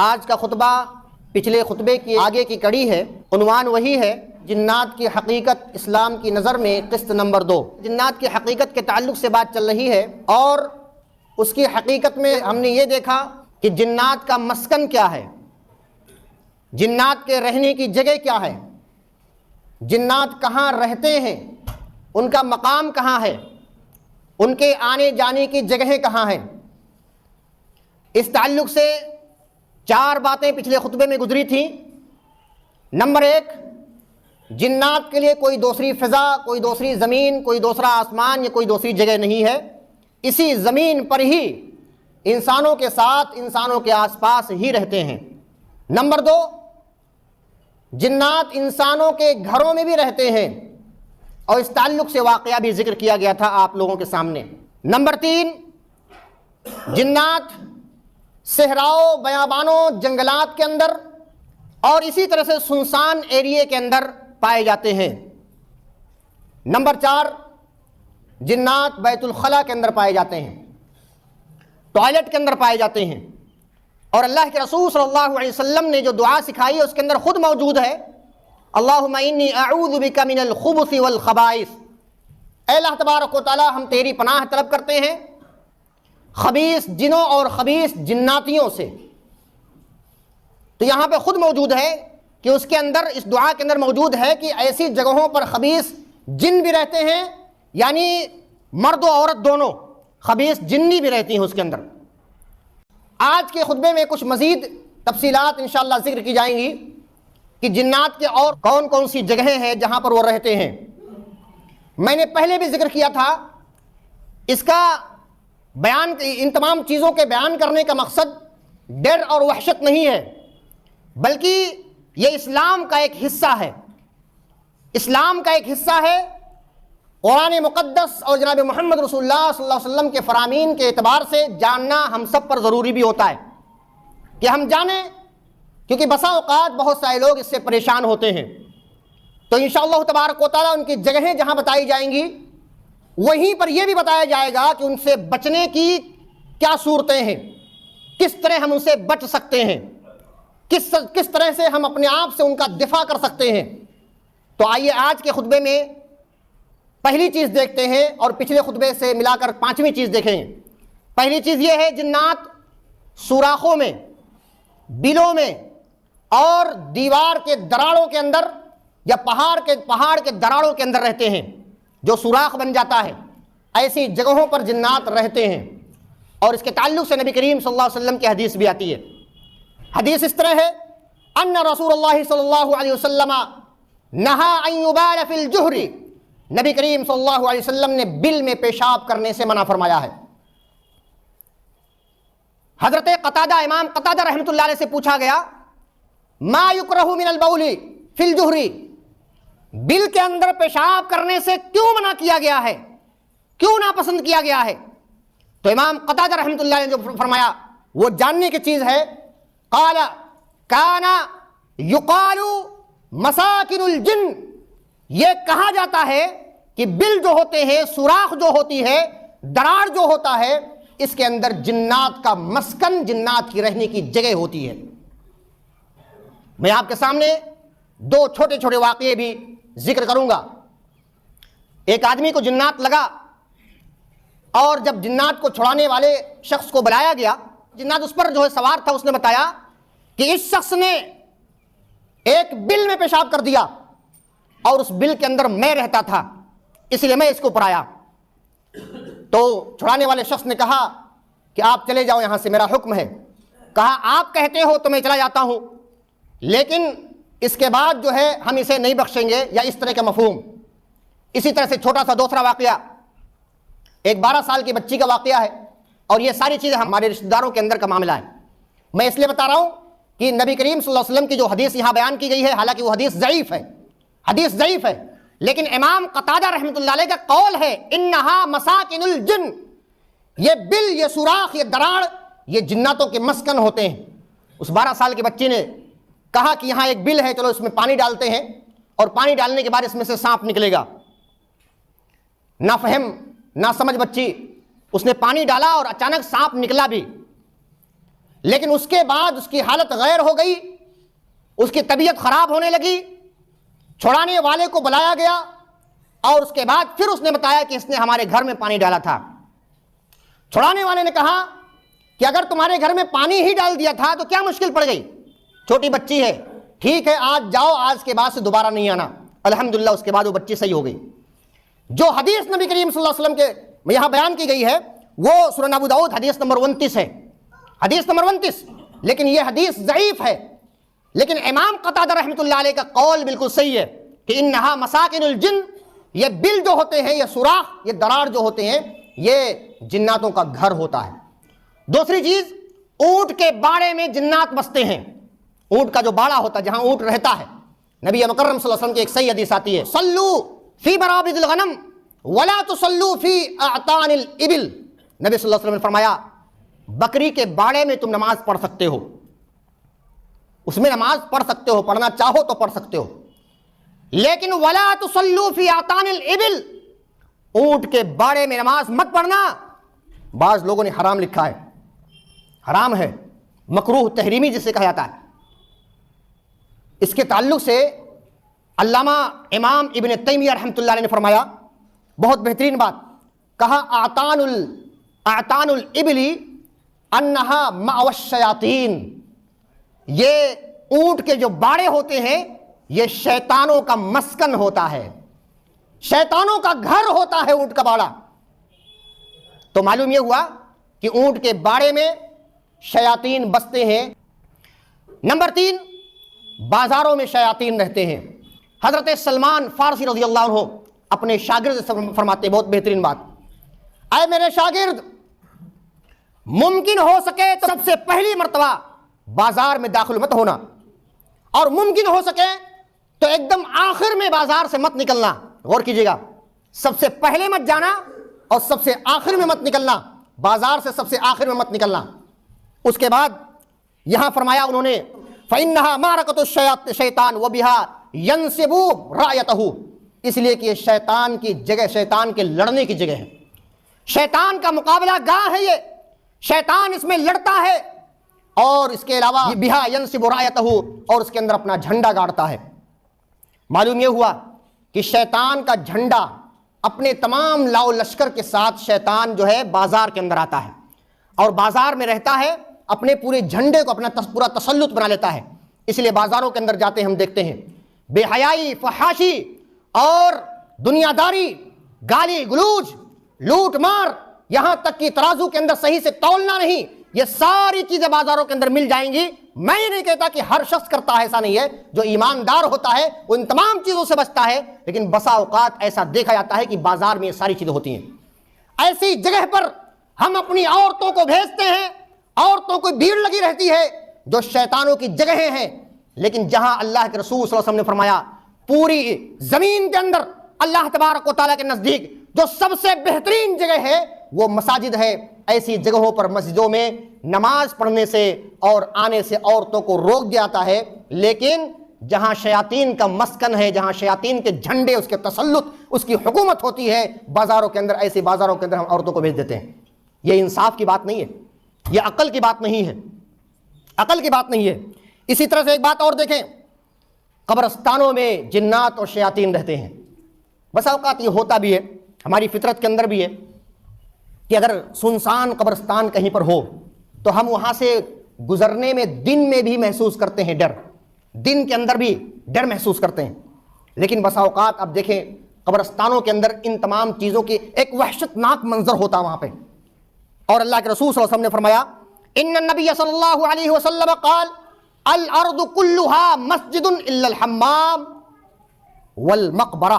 آج کا خطبہ پچھلے خطبے کی آگے کی کڑی ہے۔ عنوان وہی ہے، جنات کی حقیقت اسلام کی نظر میں قسط نمبر 2۔ جنات کی حقیقت کے تعلق سے بات چل رہی ہے، اور اس کی حقیقت میں ہم نے یہ دیکھا کہ جنات کا مسکن کیا ہے، جنات کے رہنے کی جگہ کیا ہے، جنات کہاں رہتے ہیں، ان کا مقام کہاں ہے، ان کے آنے جانے کی جگہیں کہاں ہیں۔ اس تعلق سے 4 باتیں پچھلے خطبے میں گزری تھیں۔ نمبر 1، جنات کے لیے کوئی دوسری فضا، کوئی دوسری زمین، کوئی دوسرا آسمان یا کوئی دوسری جگہ نہیں ہے، اسی زمین پر ہی انسانوں کے ساتھ، انسانوں کے آس پاس ہی رہتے ہیں۔ نمبر 2، جنات انسانوں کے گھروں میں بھی رہتے ہیں، اور اس تعلق سے واقعہ بھی ذکر کیا گیا تھا آپ لوگوں کے سامنے۔ نمبر 3، جنات صحراؤں، بیابانوں، جنگلات کے اندر اور اسی طرح سے سنسان ایریے کے اندر پائے جاتے ہیں۔ نمبر 4، جنات بیت الخلا کے اندر پائے جاتے ہیں، ٹوائلٹ کے اندر پائے جاتے ہیں، اور اللہ کے رسول صلی اللہ علیہ وسلم نے جو دعا سکھائی ہے اس کے اندر خود موجود ہے، اللہم انی اعوذ بک من الخبث والخبائث۔ اے اللہ تبارک و تعالی، ہم تیری پناہ طلب کرتے ہیں خبیث جنوں اور خبیث جناتیوں سے۔ تو یہاں پہ خود موجود ہے کہ اس کے اندر، اس دعا کے اندر موجود ہے کہ ایسی جگہوں پر خبیث جن بھی رہتے ہیں، یعنی مرد و عورت دونوں، خبیث جنی بھی رہتی ہیں اس کے اندر۔ آج کے خطبے میں کچھ مزید تفصیلات انشاءاللہ ذکر کی جائیں گی کہ جنات کے اور کون کون سی جگہیں ہیں جہاں پر وہ رہتے ہیں۔ میں نے پہلے بھی ذکر کیا تھا، اس کا بیان، ان تمام چیزوں کے بیان کرنے کا مقصد ڈر اور وحشت نہیں ہے، بلکہ یہ اسلام کا ایک حصہ ہے۔ اسلام کا ایک حصہ ہے۔ قرآن مقدس اور جناب محمد رسول اللہ صلی اللہ علیہ وسلم کے فرامین کے اعتبار سے جاننا ہم سب پر ضروری بھی ہوتا ہے کہ ہم جانیں، کیونکہ بسا اوقات بہت سارے لوگ اس سے پریشان ہوتے ہیں۔ تو انشاءاللہ تبارک و تعالیٰ ان کی جگہیں جہاں بتائی جائیں گی، وہیں پر یہ بھی بتایا جائے گا کہ ان سے بچنے کی کیا صورتیں ہیں، کس طرح ہم ان سے بچ سکتے ہیں، کس طرح سے ہم اپنے آپ سے ان کا دفاع کر سکتے ہیں۔ تو آئیے آج کے خطبے میں پہلی چیز دیکھتے ہیں، اور پچھلے خطبے سے ملا کر 5ویں چیز دیکھیں۔ پہلی چیز یہ ہے، جنات سوراخوں میں، بلوں میں اور دیوار کے دراڑوں کے اندر یا پہاڑ کے دراڑوں کے اندر رہتے ہیں، جو سوراخ بن جاتا ہے، ایسی جگہوں پر جنات رہتے ہیں۔ اور اس کے تعلق سے نبی کریم صلی اللہ علیہ وسلم کی حدیث بھی آتی ہے۔ حدیث اس طرح ہے، ان رسول اللہ صلی اللہ علیہ وسلم نہا ان یبال فی الجہر، نبی کریم صلی اللہ علیہ وسلم نے بل میں پیشاب کرنے سے منع فرمایا ہے۔ حضرت قتادہ، امام قتادہ رحمۃ اللہ علیہ سے پوچھا گیا، ما یکرہ من البول فی الجہر، بل کے اندر پیشاب کرنے سے کیوں منع کیا گیا ہے، کیوں ناپسند کیا گیا ہے؟ تو امام قتادہ رحمۃ اللہ نے جو فرمایا وہ جاننے کی چیز ہے۔ قال کان یقال مساکن الجن، یہ کہا جاتا ہے کہ بل جو ہوتے ہیں، سوراخ جو ہوتی ہے، دراڑ جو ہوتا ہے، اس کے اندر جنات کا مسکن، جنات کی رہنے کی جگہ ہوتی ہے۔ میں آپ کے سامنے 2 چھوٹے چھوٹے واقعے بھی ذکر کروں گا۔ ایک آدمی کو جنات لگا، اور جب جنات کو چھڑانے والے شخص کو بلایا گیا، جنات اس پر جو ہے سوار تھا، اس نے بتایا کہ اس شخص نے ایک بل میں پیشاب کر دیا، اور اس بل کے اندر میں رہتا تھا، اس لیے میں اس کو اوپر آیا۔ تو چھڑانے والے شخص نے کہا کہ آپ چلے جاؤ یہاں سے، میرا حکم ہے۔ کہا آپ کہتے ہو تو میں چلا جاتا ہوں، لیکن اس کے بعد جو ہے ہم اسے نہیں بخشیں گے، یا اس طرح کا مفہوم۔ اسی طرح سے چھوٹا سا دوسرا واقعہ، ایک 12 سال کی بچی کا واقعہ ہے، اور یہ ساری چیزیں ہمارے رشتہ داروں کے اندر کا معاملہ ہے۔ میں اس لیے بتا رہا ہوں کہ نبی کریم صلی اللہ علیہ وسلم کی جو حدیث یہاں بیان کی گئی ہے، حالانکہ وہ حدیث ضعیف ہے، حدیث ضعیف ہے، لیکن امام قتادہ رحمۃ اللہ علیہ کا قول ہے، انہا مساکن الجن، یہ بل، یہ سوراخ، یہ دراڑ، یہ جناتوں کے مسکن ہوتے ہیں۔ اس 12 سال کے بچے نے کہا کہ یہاں ایک بل ہے، چلو اس میں پانی ڈالتے ہیں، اور پانی ڈالنے کے بعد اس میں سے سانپ نکلے گا۔ نافہم، ناسمجھ بچی، اس نے پانی ڈالا اور اچانک سانپ نکلا بھی، لیکن اس کے بعد اس کی حالت غیر ہو گئی، اس کی طبیعت خراب ہونے لگی، چھڑانے والے کو بلایا گیا اور اس کے بعد پھر اس نے بتایا کہ اس نے ہمارے گھر میں پانی ڈالا تھا۔ چھڑانے والے نے کہا کہ اگر تمہارے گھر میں پانی ہی ڈال دیا تھا تو کیا مشکل پڑ گئی، چھوٹی بچی ہے، ٹھیک ہے آج جاؤ، آج کے بعد سے دوبارہ نہیں آنا۔ الحمدللہ اس کے بعد وہ بچی صحیح ہو گئی۔ جو حدیث نبی کریم صلی اللہ علیہ وسلم کے یہاں بیان کی گئی ہے وہ سنن ابو داؤد حدیث نمبر 29 ہے، حدیث نمبر 29، لیکن یہ حدیث ضعیف ہے۔ لیکن امام قتادہ رحمۃ اللہ علیہ کا قول بالکل صحیح ہے کہ انہا مساکن الجن، یہ بل جو ہوتے ہیں، یہ سوراخ، یہ دراڑ جو ہوتے ہیں، یہ جناتوں کا گھر ہوتا ہے۔ دوسری چیز، اونٹ کے باڑے میں جنات بستے ہیں، اونٹ کا جو باڑا ہوتا ہے جہاں اونٹ رہتا ہے، نبی مکرم صلی اللہ علیہ وسلم کی ایک صحیح حدیث آتی ہے، صلو فی مرابض الغنم ولا تصلو فی اعطان الابل، نبی صلی اللہ علیہ وسلم نے فرمایا بکری کے باڑے میں تم نماز پڑھ سکتے ہو، اس میں نماز پڑھ سکتے ہو، پڑھنا چاہو تو پڑھ سکتے ہو، لیکن ولا تصلو فی اعطان الابل، اونٹ کے باڑے میں نماز مت پڑھنا۔ بعض لوگوں نے حرام لکھا ہے، حرام ہے، مکروہ تحریمی جسے کہا جاتا ہے۔ اس کے تعلق سے علامہ امام ابن تیمیہ رحمۃ اللہ علیہ نے فرمایا بہت بہترین بات، کہا اعطان الابل انہا مأوى الشیاطین، یہ اونٹ کے جو باڑے ہوتے ہیں یہ شیطانوں کا مسکن ہوتا ہے، شیطانوں کا گھر ہوتا ہے اونٹ کا باڑا۔ تو معلوم یہ ہوا کہ اونٹ کے باڑے میں شیاطین بستے ہیں۔ نمبر 3، بازاروں میں شیاطین رہتے ہیں۔ حضرت سلمان فارسی رضی اللہ عنہ اپنے شاگرد سے فرماتے بہت بہترین بات، اے میرے شاگرد، ممکن ہو سکے تو سب سے پہلی مرتبہ بازار میں داخل مت ہونا، اور ممکن ہو سکے تو ایک دم آخر میں بازار سے مت نکلنا۔ غور کیجئے گا، سب سے پہلے مت جانا اور سب سے آخر میں مت نکلنا، بازار سے سب سے آخر میں مت نکلنا۔ اس کے بعد یہاں فرمایا انہوں نے فَإِنَّهَا مَعْرَكَةُ الشَّيْطَانِ وَبِهَا يَنْسِبُ رَأْيَتَهُ، اس لیے کہ یہ شیطان کی جگہ، شیطان کے لڑنے کی جگہ ہے، شیطان کا مقابلہ گاہ ہے، یہ شیطان اس میں لڑتا ہے، اور اس کے علاوہ بِهَا يَنْسِبُ رَأْيَتَهُ، اور اس کے اندر اپنا جھنڈا گاڑتا ہے۔ معلوم یہ ہوا کہ شیطان کا جھنڈا اپنے تمام لاؤ لشکر کے ساتھ شیطان جو ہے بازار کے اندر آتا ہے اور بازار میں رہتا ہے، اپنے پورے جھنڈے کو اپنا پورا تسلط بنا لیتا ہے۔ اس لیے بازاروں کے اندر جاتے ہم دیکھتے ہیں بے حیائی، فحاشی اور دنیا داری، گالی گلوچ، لوٹ مار، یہاں تک کہ ترازو کے اندر صحیح سے تولنا نہیں، یہ ساری چیزیں بازاروں کے اندر مل جائیں گی۔ میں یہ نہیں کہتا کہ ہر شخص کرتا ہے، ایسا نہیں ہے، جو ایماندار ہوتا ہے وہ ان تمام چیزوں سے بچتا ہے، لیکن بسا اوقات ایسا دیکھا جاتا ہے کہ بازار میں یہ ساری چیزیں ہوتی ہیں۔ ایسی جگہ پر ہم اپنی عورتوں کو بھیجتے ہیں، عورتوں کو بھیڑ لگی رہتی ہے جو شیطانوں کی جگہیں ہیں، لیکن جہاں اللہ کے رسول صلی اللہ علیہ وسلم نے فرمایا پوری زمین کے اندر اللہ تبارک و تعالیٰ کے نزدیک جو سب سے بہترین جگہ ہے وہ مساجد ہے، ایسی جگہوں پر مسجدوں میں نماز پڑھنے سے اور آنے سے عورتوں کو روک دیا جاتا ہے، لیکن جہاں شیاطین کا مسکن ہے، جہاں شیاطین کے جھنڈے، اس کے تسلط، اس کی حکومت ہوتی ہے، بازاروں کے اندر، ایسی بازاروں کے اندر ہم عورتوں کو بھیج دیتے ہیں۔ یہ انصاف کی بات نہیں ہے، یہ عقل کی بات نہیں ہے، عقل کی بات نہیں ہے۔ اسی طرح سے ایک بات اور دیکھیں، قبرستانوں میں جنات اور شیاطین رہتے ہیں۔ بسا اوقات یہ ہوتا بھی ہے، ہماری فطرت کے اندر بھی ہے کہ اگر سنسان قبرستان کہیں پر ہو تو ہم وہاں سے گزرنے میں دن میں بھی محسوس کرتے ہیں ڈر، دن کے اندر بھی ڈر محسوس کرتے ہیں۔ لیکن بسا اوقات آپ دیکھیں قبرستانوں کے اندر ان تمام چیزوں کی ایک وحشتناک منظر ہوتا وہاں پہ، اور اللہ کے رسول صلی اللہ علیہ وسلم نے فرمایا ان النبی صلی اللہ علیہ وسلم قال الارض كلها مسجد الا الحمام والمقبرہ۔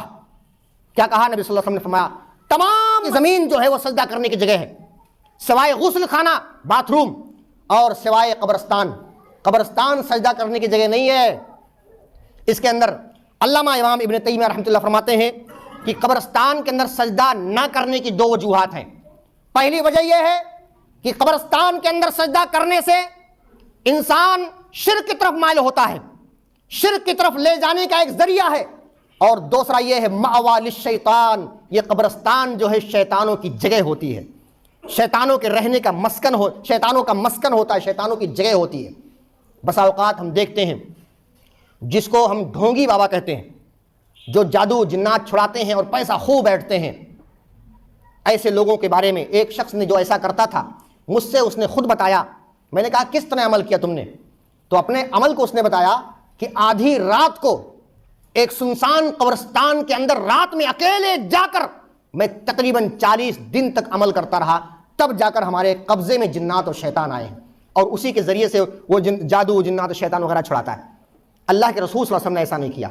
کیا کہا نبی صلی اللہ علیہ وسلم نے فرمایا تمام زمین جو ہے وہ سجدہ کرنے کی جگہ ہے سوائے غسل خانہ، باتھ روم، اور سوائے قبرستان۔ قبرستان سجدہ کرنے کی جگہ نہیں ہے۔ اس کے اندر علامہ امام ابن تیمیہ رحمۃ اللہ فرماتے ہیں کہ قبرستان کے اندر سجدہ نہ کرنے کی دو وجوہات ہیں۔ پہلی وجہ یہ ہے کہ قبرستان کے اندر سجدہ کرنے سے انسان شرک کی طرف مائل ہوتا ہے، شرک کی طرف لے جانے کا ایک ذریعہ ہے، اور دوسرا یہ ہے مأوى للشیطان، یہ قبرستان جو ہے شیطانوں کی جگہ ہوتی ہے۔ شیطانوں کے رہنے کا مسکن شیطانوں کا مسکن ہوتا ہے، شیطانوں کی جگہ ہوتی ہے۔ بسا اوقات ہم دیکھتے ہیں جس کو ہم ڈھونگی بابا کہتے ہیں، جو جادو جنات چھڑاتے ہیں اور پیسہ خوب بیٹھتے ہیں، ایسے لوگوں کے بارے میں ایک شخص نے جو ایسا کرتا تھا مجھ سے اس نے خود بتایا۔ میں نے کہا کس طرح عمل کیا تم نے؟ تو اپنے عمل کو اس نے بتایا کہ آدھی رات کو ایک سنسان قبرستان کے اندر رات میں اکیلے جا کر میں تقریباً 40 دن تک عمل کرتا رہا، تب جا کر ہمارے قبضے میں جنات اور شیطان آئے ہیں، اور اسی کے ذریعے سے وہ جادو جنات اور شیطان وغیرہ چھڑاتا ہے۔ اللہ کے رسول صلی اللہ علیہ وسلم نے ایسا نہیں کیا،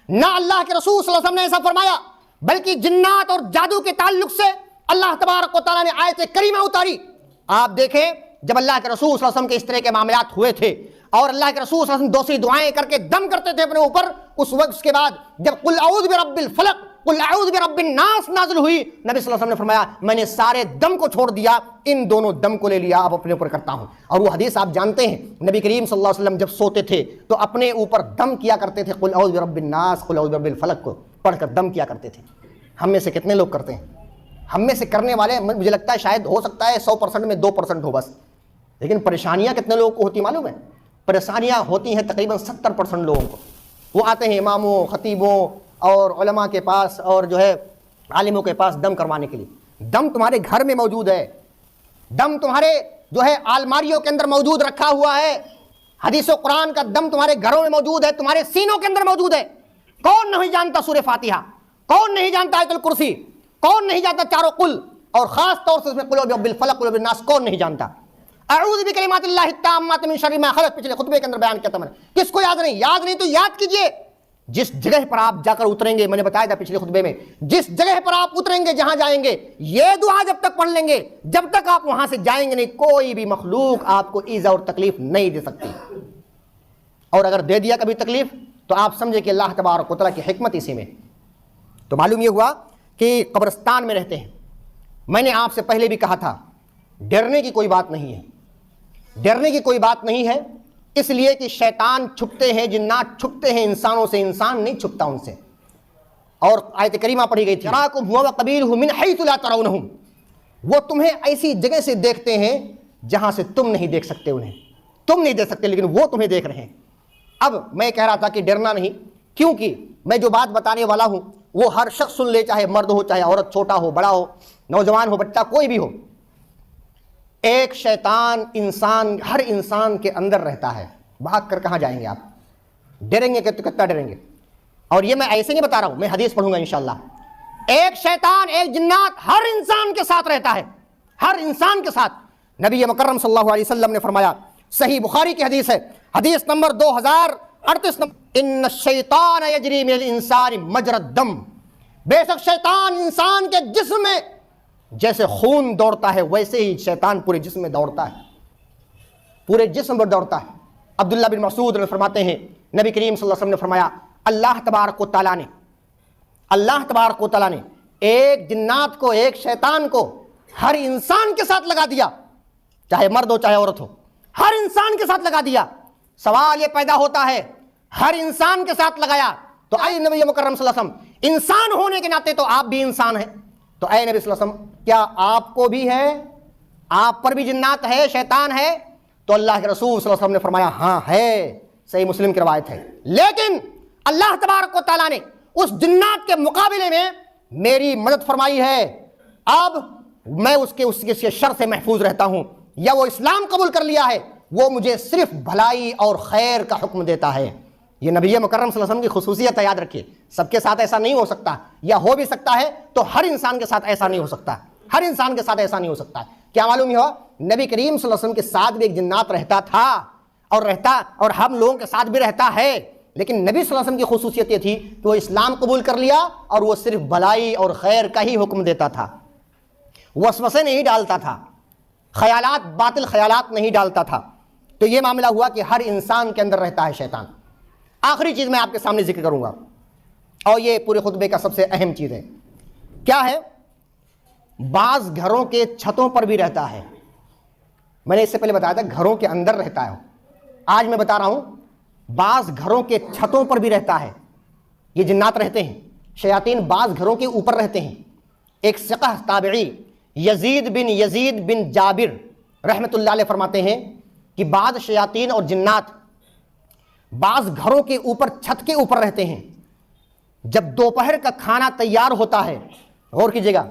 نہ اللہ کے رسول صلی اللہ علیہ وسلم نے ایسا فرمایا، بلکہ جنات اور جادو کے تعلق سے اللہ تبارک و تعالیٰ نے آیت کریمہ اتاری۔ آپ دیکھیں جب اللہ کے رسول صلی اللہ علیہ وسلم کے اس طرح کے معاملات ہوئے تھے اور اللہ کے رسول صلی اللہ علیہ وسلم دوسری دعائیں کر کے دم کرتے تھے اپنے اوپر، اس وقت کے بعد جب قل اعوذ برب الفلق قل اعوذ برب الناس نازل ہوئی، نبی صلی اللہ علیہ وسلم نے فرمایا میں نے سارے دم کو چھوڑ دیا، ان دونوں دم کو لے لیا، اب اپنے اوپر کرتا ہوں۔ اور وہ حدیث آپ جانتے ہیں، نبی کریم صلی اللہ علیہ وسلم جب سوتے تھے تو اپنے اوپر دم کیا کرتے تھے، قل اعوذ برب الناس قل اعوذ برب الفلق کو پڑھ کر دم کیا کرتے تھے۔ ہم میں سے کتنے لوگ کرتے ہیں؟ ہم میں سے کرنے والے مجھے لگتا ہے شاید ہو سکتا ہے 100% میں 2% ہو بس، لیکن پریشانیاں کتنے لوگوں کو ہوتی معلوم ہے؟ پریشانیاں ہوتی ہیں تقریباً 70% لوگوں کو۔ وہ آتے ہیں اماموں، خطیبوں اور علماء کے پاس اور جو ہے عالموں کے پاس دم کروانے کے لیے۔ دم تمہارے گھر میں موجود ہے، دم تمہارے جو ہے الماریوں کے اندر موجود رکھا ہوا ہے، حدیث و قرآن کا دم تمہارے گھروں میں موجود ہے، تمہارے سینوں کے اندر موجود ہے۔ کون نہیں جانتا سورہ فاتحہ؟ کون نہیں جانتا آیت الکرسی؟ کون نہیں جانتا چاروں قل؟ اور خاص طور سے اس میں قل اعوذ برب الفلق قل اعوذ برب الناس کون نہیں جانتا؟ اعوذ بکلمات اللہ التامات من شر ما خلق پچھلے خطبے کے اندر بیان کیا تھا میں نے۔ کس کو یاد نہیں؟ یاد نہیں تو یاد کیجئے۔ جس جگہ پر آپ جا کر اتریں گے، میں نے بتایا تھا پچھلے خطبے میں، جس جگہ پر آپ اتریں گے، جہاں جائیں گے، یہ دعا جب تک پڑھ لیں گے، جب تک آپ وہاں سے جائیں گے نہیں، کوئی بھی مخلوق آپ کو ایذا اور تکلیف نہیں دے سکتی۔ اور اگر دے دیا کبھی تکلیف تو آپ سمجھے کہ اللہ تبارک و تعالیٰ کی حکمت اسی میں۔ تو معلوم یہ ہوا کہ قبرستان میں رہتے ہیں۔ میں نے آپ سے پہلے بھی کہا تھا ڈرنے کی کوئی بات نہیں ہے، ڈرنے کی کوئی بات نہیں ہے، اس لیے کہ شیطان چھپتے ہیں، جنات چھپتے ہیں انسانوں سے، انسان نہیں چھپتا ان سے۔ اور آیت کریمہ پڑھی گئی تھی یراکم هو وقبیلہ من حیث لا ترونہم، وہ تمہیں ایسی جگہ سے دیکھتے ہیں جہاں سے تم نہیں دیکھ سکتے انہیں، تم نہیں دیکھ سکتے لیکن وہ تمہیں دیکھ رہے ہیں۔ اب میں کہہ رہا تھا کہ ڈرنا نہیں، کیونکہ میں جو بات بتانے والا ہوں وہ ہر شخص سن لے، چاہے مرد ہو، چاہے عورت، چھوٹا ہو، بڑا ہو، نوجوان ہو، بچہ، کوئی بھی ہو۔ ایک شیطان ہر انسان کے اندر رہتا ہے۔ بھاگ کر کہاں جائیں گے آپ؟ ڈریں گے کہ کتنا ڈریں گے؟ اور یہ میں ایسے نہیں بتا رہا ہوں، میں حدیث پڑھوں گا انشاءاللہ۔ ایک شیطان، ایک جنات ہر انسان کے ساتھ رہتا ہے، ہر انسان کے ساتھ۔ نبی مکرم صلی اللہ علیہ وسلم نے فرمایا، صحیح بخاری کی حدیث ہے، حدیث نمبر 2038، ان الشیطان یجری من الانسان مجرى الدم، بے شک شیطان انسان کے جسم میں جیسے خون دوڑتا ہے ویسے ہی شیطان پورے جسم میں دوڑتا ہے، پورے جسم پر دوڑتا ہے۔ عبداللہ بن مسعود فرماتے ہیں نبی کریم صلی اللہ علیہ وسلم نے فرمایا اللہ تبارک و تعالیٰ نے ایک جنات کو، ایک شیطان کو ہر انسان کے ساتھ لگا دیا، چاہے مرد ہو چاہے عورت ہو، ہر انسان کے ساتھ لگا دیا۔ سوال یہ پیدا ہوتا ہے ہر انسان کے ساتھ لگایا تو اے نبی مکرم صلی اللہ علیہ وسلم، انسان ہونے کے ناطے تو آپ بھی انسان ہیں، تو اے نبی صلی اللہ علیہ وسلم کیا آپ کو بھی ہے، آپ پر بھی جنات ہے، شیطان ہے؟ تو اللہ کے رسول صلی اللہ علیہ وسلم نے فرمایا ہاں ہے، صحیح مسلم کی روایت ہے، لیکن اللہ تبارک و تعالیٰ نے اس جنات کے مقابلے میں میری مدد فرمائی ہے، اب میں اس کے شر سے محفوظ رہتا ہوں، یا وہ اسلام قبول کر لیا ہے، وہ مجھے صرف بھلائی اور خیر کا حکم دیتا ہے۔ یہ نبی مکرم صلی اللہ علیہ وسلم کی خصوصیت ہے، یاد رکھیے، سب کے ساتھ ایسا نہیں ہو سکتا، یا ہو بھی سکتا ہے تو ہر انسان کے ساتھ ایسا نہیں ہو سکتا، ہر انسان کے ساتھ ایسا نہیں ہو سکتا۔ کیا معلوم ہوا؟ نبی کریم صلی اللہ علیہ وسلم کے ساتھ بھی ایک جنات رہتا تھا اور ہم لوگوں کے ساتھ بھی رہتا ہے، لیکن نبی صلی اللہ علیہ وسلم کی خصوصیت یہ تھی کہ وہ اسلام قبول کر لیا اور وہ صرف بھلائی اور خیر کا ہی حکم دیتا تھا، وسوسے نہیں ڈالتا تھا، خیالات، باطل خیالات نہیں ڈالتا تھا۔ تو یہ معاملہ ہوا کہ ہر انسان کے اندر رہتا ہے شیطان۔ آخری چیز میں آپ کے سامنے ذکر کروں گا، اور یہ پورے خطبے کا سب سے اہم چیز ہے، کیا ہے؟ بعض گھروں کے چھتوں پر بھی رہتا ہے۔ میں نے اس سے پہلے بتایا تھا گھروں کے اندر رہتا ہے، آج میں بتا رہا ہوں بعض گھروں کے چھتوں پر بھی رہتا ہے۔ یہ جنات رہتے ہیں، شیاطین بعض گھروں کے اوپر رہتے ہیں۔ ایک ثقہ تابعی یزید بن جابر رحمۃ اللہ علیہ فرماتے ہیں کہ بعض شیاطین اور جنات بعض گھروں کے اوپر چھت کے اوپر رہتے ہیں. جب دوپہر کا کھانا تیار ہوتا ہے، غور کیجیے گا،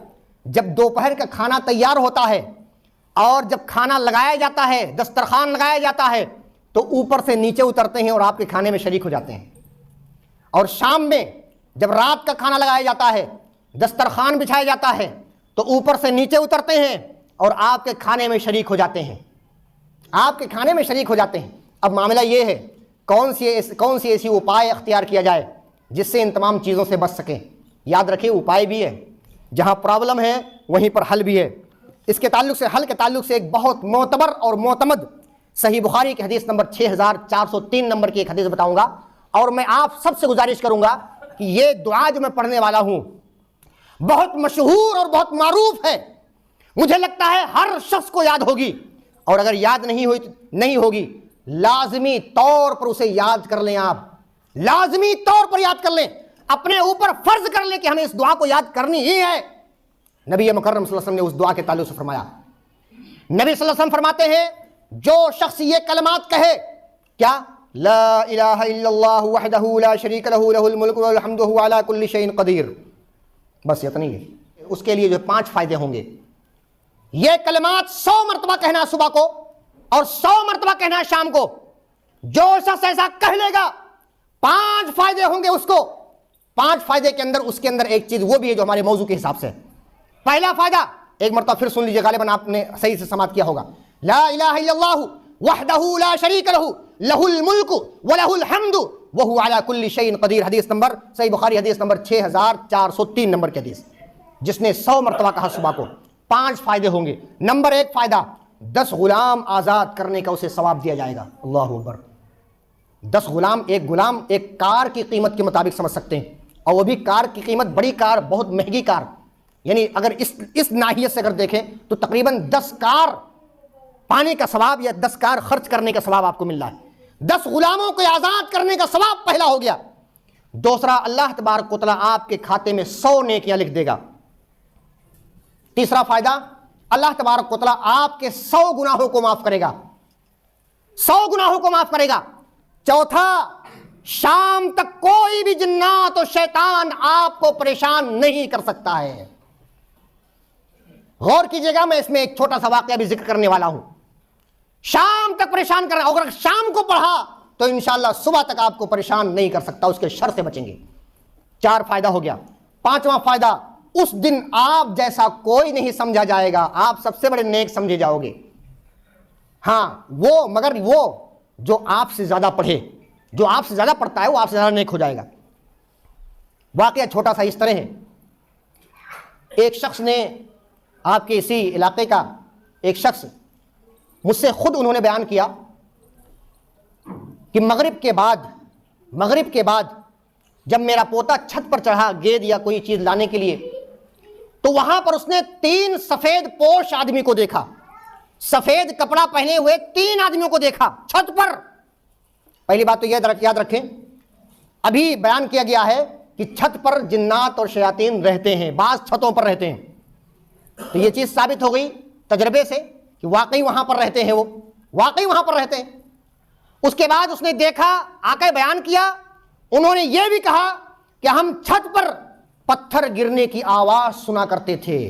جب دوپہر کا کھانا تیار ہوتا ہے اور جب کھانا لگایا جاتا ہے، دسترخوان لگایا جاتا ہے، تو اوپر سے نیچے اترتے ہیں اور آپ کے کھانے میں شریک ہو جاتے ہیں. اور شام میں جب رات کا کھانا لگایا جاتا ہے، دسترخوان بچھایا جاتا ہے، تو اوپر سے نیچے اترتے ہیں اور آپ کے کھانے میں شریک ہو جاتے ہیں. آپ کے کھانے میں شریک ہو جاتے ہیں. اب معاملہ یہ ہے کون سی ایسی اپائے اختیار کیا جائے جس سے ان تمام چیزوں سے بچ سکیں. یاد رکھیں اپائے بھی ہے، جہاں پرابلم ہے وہیں پر حل بھی ہے. اس کے تعلق سے، حل کے تعلق سے ایک بہت معتبر اور معتمد صحیح بخاری کی حدیث نمبر 6403 نمبر کی ایک حدیث بتاؤں گا، اور میں آپ سب سے گزارش کروں گا کہ یہ دعا جو میں پڑھنے والا ہوں بہت مشہور اور بہت معروف ہے. مجھے لگتا ہے ہر شخص کو یاد ہوگی، اور اگر یاد نہیں ہوگی لازمی طور پر اسے یاد کر لیں. آپ لازمی طور پر یاد کر لیں، اپنے اوپر فرض کر لیں کہ ہمیں اس دعا کو یاد کرنی ہی ہے. نبی مکرم صلی اللہ علیہ وسلم نے اس دعا کے تعلق سے فرمایا، نبی صلی اللہ علیہ وسلم فرماتے ہیں جو شخص یہ کلمات کہے، کیا؟ لا الہ الا اللہ وحدہ لا شریک لہ لہ الملک ولہ الحمد وہو علی کل شیء قدیر، بس اتنی ہے. اس کے لیے جو 5 فائدے ہوں گے. یہ کلمات 100 مرتبہ کہنا صبح کو اور 100 مرتبہ کہنا شام کو. جو شخص ایسا کہہ لے گا 5 فائدے ہوں گے اس کو. 5 فائدے کے اندر اس کے اندر ایک چیز وہ بھی ہے جو ہمارے موضوع کے حساب سے. پہلا فائدہ ایک مرتبہ پھر سن لیجئے، غالباً آپ نے صحیح سے سماعت کیا ہوگا. لا الہ الا اللہ وحدہ لا شریک لہ لہ الملک ولہ الحمد وہو علی کل شیء قدیر. حدیث نمبر صحیح بخاری حدیث نمبر 6403 نمبر کی حدیث. جس نے 100 مرتبہ کہا صبح کو 5 فائدے ہوں گے. نمبر 1 فائدہ، 10 غلام آزاد کرنے کا اسے ثواب دیا جائے گا. اللہ اکبر. 10 غلام، ایک غلام ایک کار کی قیمت کے مطابق سمجھ سکتے ہیں، اور وہ بھی کار کی قیمت بڑی کار، بہت مہنگی کار. یعنی اگر اس ناحیت سے اگر دیکھیں تو تقریباً 10 کار پانے کا ثواب یا 10 کار خرچ کرنے کا ثواب آپ کو مل رہا ہے. 10 غلاموں کو آزاد کرنے کا ثواب پہلا ہو گیا. دوسرا، اللہ تبارک و تعالیٰ آپ کے کھاتے میں 100 نیکیاں لکھ دے گا. تیسرا فائدہ، اللہ تبارک و تعالیٰ آپ کے 100 گناہوں کو معاف کرے گا. 100 گناہوں کو معاف کرے گا. چوتھا، شام تک کوئی بھی جنات اور شیطان آپ کو پریشان نہیں کر سکتا ہے. غور کیجئے گا، میں اس میں ایک چھوٹا سا واقعہ بھی ذکر کرنے والا ہوں. شام تک پریشان کرنا، اگر شام کو پڑھا تو انشاءاللہ صبح تک آپ کو پریشان نہیں کر سکتا، اس کے شر سے بچیں گے. 4 فائدہ ہو گیا. 5واں فائدہ، اس دن آپ جیسا کوئی نہیں سمجھا جائے گا، آپ سب سے بڑے نیک سمجھے جاؤ گے. ہاں مگر وہ جو آپ سے زیادہ پڑھے، جو آپ سے زیادہ پڑھتا ہے وہ آپ سے زیادہ نیک ہو جائے گا. واقعہ چھوٹا سا اس طرح ہے. ایک شخص نے، آپ کے اسی علاقے کا ایک شخص مجھ سے خود انہوں نے بیان کیا کہ مغرب کے بعد جب میرا پوتا چھت پر چڑھا گیند یا کوئی چیز لانے کے لیے، تو وہاں پر اس نے 3 سفید پوش آدمی کو دیکھا. سفید کپڑا پہنے ہوئے 3 آدمیوں کو دیکھا چھت پر. پہلی بات تو یاد رکھیں، ابھی بیان کیا گیا ہے کہ چھت پر جنات اور شیاطین رہتے ہیں، بعض چھتوں پر رہتے ہیں. تو یہ چیز ثابت ہو گئی تجربے سے کہ واقعی وہاں پر رہتے ہیں، وہ واقعی وہاں پر رہتے ہیں. اس کے بعد اس نے دیکھا، آ کے بیان کیا، انہوں نے یہ بھی کہا کہ ہم چھت پر پتھر گرنے کی آواز سنا کرتے تھے.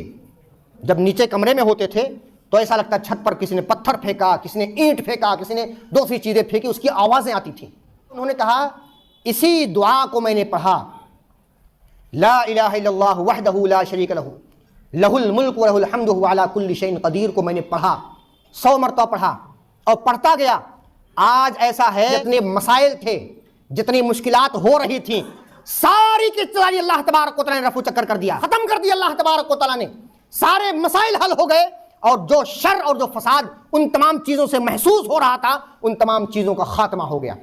جب نیچے کمرے میں ہوتے تھے تو ایسا لگتا چھت پر کسی نے پتھر پھینکا، کسی نے اینٹ پھینکا، کسی نے دوسری چیزیں پھینکی، اس کی آوازیں آتی تھیں. انہوں نے کہا اسی دعا کو میں نے پڑھا، لا الہ الا اللہ وحدہ لا شریک لہ لہ الملک ولہ الحمد وہو علی کل شیء قدیر کو میں نے پڑھا. 100 مرتبہ پڑھا اور پڑھتا گیا. آج ایسا ہے، جتنے مسائل تھے، جتنی مشکلات ہو رہی تھیں، ساری کی ساری اللہ تبارک و تعالیٰ نے رفع چکر کر دیا، ختم کر دیا. اللہ تبارک و تعالیٰ نے سارے مسائل حل ہو گئے، اور جو شر اور جو فساد ان تمام چیزوں سے محسوس ہو رہا تھا، ان تمام چیزوں کا خاتمہ ہو گیا.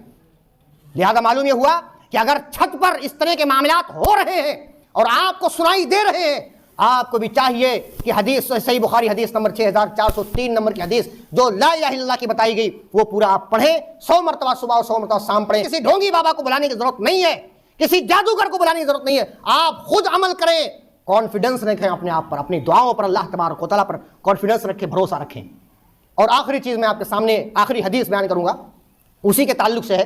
لہذا معلوم یہ ہوا کہ اگر چھت پر اس طرح کے معاملات ہو رہے ہیں اور آپ کو سنائی دے رہے ہیں، آپ کو بھی چاہیے کہ حدیث صحیح بخاری حدیث نمبر 6403 نمبر کی حدیث جو لا الہ الا اللہ کی بتائی گئی، وہ پورا آپ پڑھیں. 100 مرتبہ صبح اور 100 مرتبہ شام پڑھیں. کسی ڈھونگی بابا کو بلانے کی ضرورت نہیں ہے، کسی جادوگر کو بلانے کی ضرورت نہیں ہے. آپ خود عمل کریں، کانفیڈنس رکھیں اپنے آپ پر، اپنی دعاؤں پر، اللہ تبارک و تعالیٰ پر کانفیڈنس رکھیں، بھروسہ رکھیں۔ اور آخری چیز میں آپ کے سامنے آخری حدیث بیان کروں گا، اسی کے تعلق سے ہے،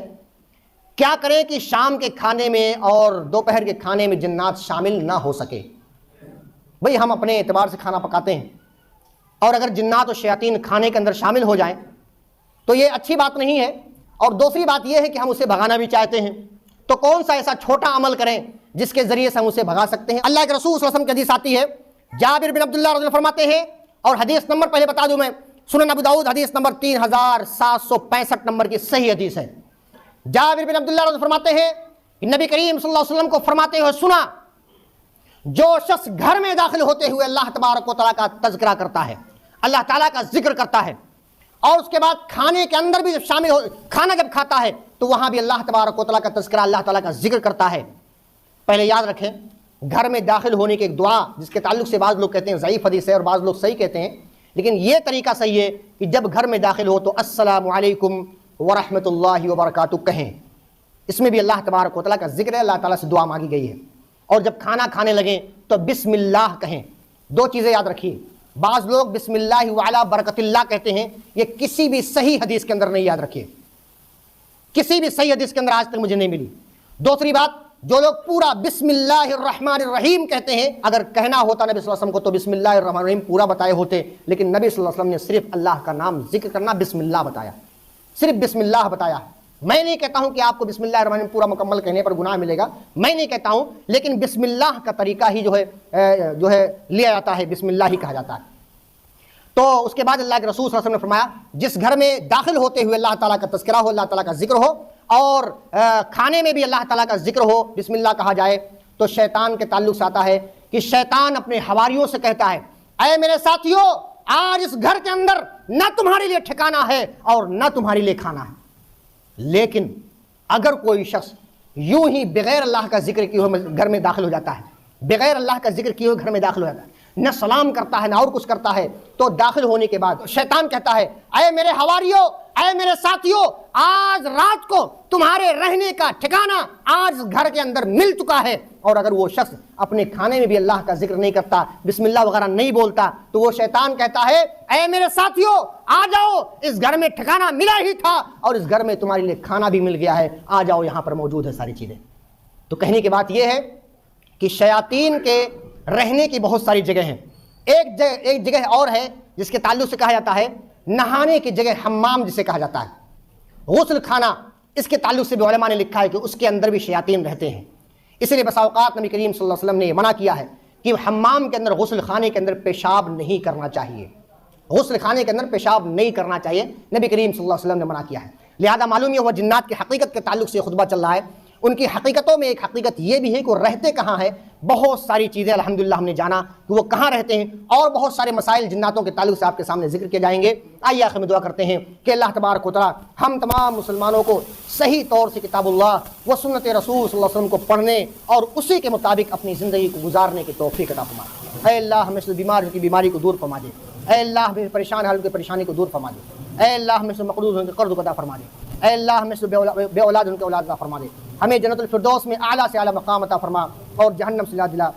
کیا کریں کہ شام کے کھانے میں اور دوپہر کے کھانے میں جنات شامل نہ ہو سکے۔ بھئی ہم اپنے اعتبار سے کھانا پکاتے ہیں، اور اگر جنات و شیاطین کھانے کے اندر شامل ہو جائیں تو یہ اچھی بات نہیں ہے، اور دوسری بات یہ ہے کہ ہم اسے بھگانا بھی چاہتے ہیں، تو کون سا ایسا چھوٹا عمل کریں جس کے ذریعے سے ہم اسے بھگا سکتے ہیں۔ اللہ کے رسول صلی اللہ علیہ وسلم کی حدیث آتی ہے، جابر بن عبداللہ رضی اللہ عنہ فرماتے ہیں، اور حدیث نمبر پہلے بتا دوں میں، سنن ابو داؤد حدیث نمبر 3765 نمبر کی صحیح حدیث ہے۔ جابر بن عبداللہ رضی اللہ عنہ فرماتے ہیں کہ نبی کریم صلی اللہ علیہ وسلم کو فرماتے ہوئے سنا، جو شخص گھر میں داخل ہوتے ہوئے اللہ تبارک و تعالیٰ کا تذکرہ کرتا ہے، اللہ تعالیٰ کا ذکر کرتا ہے، اور اس کے بعد کھانے کے اندر بھی جب شامل ہو، کھانا جب کھاتا ہے تو وہاں بھی اللہ تبارک و تعالیٰ کا تذکرہ، اللہ تعالیٰ کا ذکر کرتا ہے۔ پہلے یاد رکھیں، گھر میں داخل ہونے کی ایک دعا جس کے تعلق سے بعض لوگ کہتے ہیں ضعیف حدیث ہے اور بعض لوگ صحیح کہتے ہیں، لیکن یہ طریقہ صحیح ہے کہ جب گھر میں داخل ہو تو السلام علیکم ورحمۃ اللہ وبرکاتہ کہیں، اس میں بھی اللہ تبارک و تعالیٰ کا ذکر ہے، اللہ تعالیٰ سے دعا مانگی گئی ہے۔ اور جب کھانا کھانے لگیں تو بسم اللہ کہیں۔ دو چیزیں یاد رکھیے، بعض لوگ بسم اللہ وعلی برکت اللہ کہتے ہیں، یہ کسی بھی صحیح حدیث کے اندر نہیں، یاد رکھیے کسی بھی صحیح حدیث کے اندر آج تک مجھے نہیں ملی۔ دوسری بات، جو لوگ پورا بسم اللہ الرحمن الرحیم کہتے ہیں، اگر کہنا ہوتا نبی صلی اللہ علیہ وسلم کو تو بسم اللہ الرحمن الرحیم پورا بتائے ہوتے، لیکن نبی صلی اللہ علیہ وسلم نے صرف اللہ کا نام ذکر کرنا، بسم اللہ بتایا، صرف بسم اللہ بتایا۔ میں نہیں کہتا ہوں کہ آپ کو بسم اللہ الرحمن الرحیم پورا مکمل کہنے پر گناہ ملے گا، میں نہیں کہتا ہوں، لیکن بسم اللہ کا طریقہ ہی جو ہے لیا جاتا ہے، بسم اللہ ہی کہا جاتا ہے۔ تو اس کے بعد اللہ کے رسول صلی اللہ علیہ وسلم نے فرمایا، جس گھر میں داخل ہوتے ہوئے اللہ تعالیٰ کا تذکرہ ہو، اللہ تعالیٰ کا ذکر ہو، اور کھانے میں بھی اللہ تعالیٰ کا ذکر ہو، بسم اللہ کہا جائے، تو شیطان کے تعلق سے آتا ہے کہ شیطان اپنے حواریوں سے کہتا ہے، اے میرے ساتھیو، آج اس گھر کے اندر نہ تمہارے لیے ٹھکانہ ہے اور نہ تمہارے لیے کھانا ہے۔ لیکن اگر کوئی شخص یوں ہی بغیر اللہ کا ذکر کیے ہوئے گھر میں داخل ہو جاتا ہے، بغیر اللہ کا ذکر کیے ہوئے گھر میں داخل ہو جاتا ہے، نہ سلام کرتا ہے نہ اور کچھ کرتا ہے، تو داخل ہونے کے بعد شیطان کہتا ہے، اے میرے حواریوں، اے میرے ساتھیوں، آج رات کو تمہارے رہنے کا ٹھکانہ آج گھر کے اندر مل چکا ہے۔ اور اگر وہ شخص اپنے کھانے میں بھی اللہ کا ذکر نہیں کرتا، بسم اللہ وغیرہ نہیں بولتا، تو وہ شیطان کہتا ہے، اے میرے ساتھیوں، آ جاؤ، اس گھر میں ٹھکانہ ملا ہی تھا اور اس گھر میں تمہارے لیے کھانا بھی مل گیا ہے، آ جاؤ، یہاں پر موجود ہے ساری چیزیں۔ تو کہنے کی بات یہ ہے کہ شیاطین کے رہنے کی بہت ساری جگہ ہیں۔ ایک جگہ اور ہے جس کے تعلق سے کہا جاتا ہے نہانے کی جگہ، حمام جسے کہا جاتا ہے، غسل خانہ، اس کے تعلق سے بھی علماء نے لکھا ہے کہ اس کے اندر بھی شیاطین رہتے ہیں۔ اس لیے بسا اوقات نبی کریم صلی اللہ علیہ وسلم نے منع کیا ہے کہ حمام کے اندر، غسل خانے کے اندر پیشاب نہیں کرنا چاہیے، غسل خانے کے اندر پیشاب نہیں کرنا چاہیے، نبی کریم صلی اللہ علیہ وسلم نے منع کیا ہے۔ لہذا معلوم یہ ہوا جنات کی حقیقت کے تعلق سے یہ خطبہ چل رہا ہے، ان کی حقیقتوں میں ایک حقیقت یہ بھی ہے کہ وہ رہتے کہاں ہیں۔ بہت ساری چیزیں الحمدللہ ہم نے جانا کہ وہ کہاں رہتے ہیں، اور بہت سارے مسائل جناتوں کے تعلق سے آپ کے سامنے ذکر کیے جائیں گے۔ آئیے آخر میں دعا کرتے ہیں کہ اللہ تبارک و تعالیٰ ہم تمام مسلمانوں کو صحیح طور سے کتاب اللہ و سنت رسول صلی اللہ علیہ وسلم کو پڑھنے اور اسی کے مطابق اپنی زندگی کو گزارنے کی توفیق عطا فرما۔ اے اللہ ہمیں سے بیمار کی بیماری کو دور فرما دے، اے اللہ ہمیں پریشان حال کی پریشانی کو دور فرما دے، اے اللہ ہمیں سے مقروض ان کے قرض کو عطا فرما دے، اے اللہ ہمیں سے بے اولاد ان کے اولاد عطا فرما دے، ہمیں جنت الفردوس میں اعلیٰ سے اعلیٰ مقام عطا فرما اور جہنم سے نجات دلا۔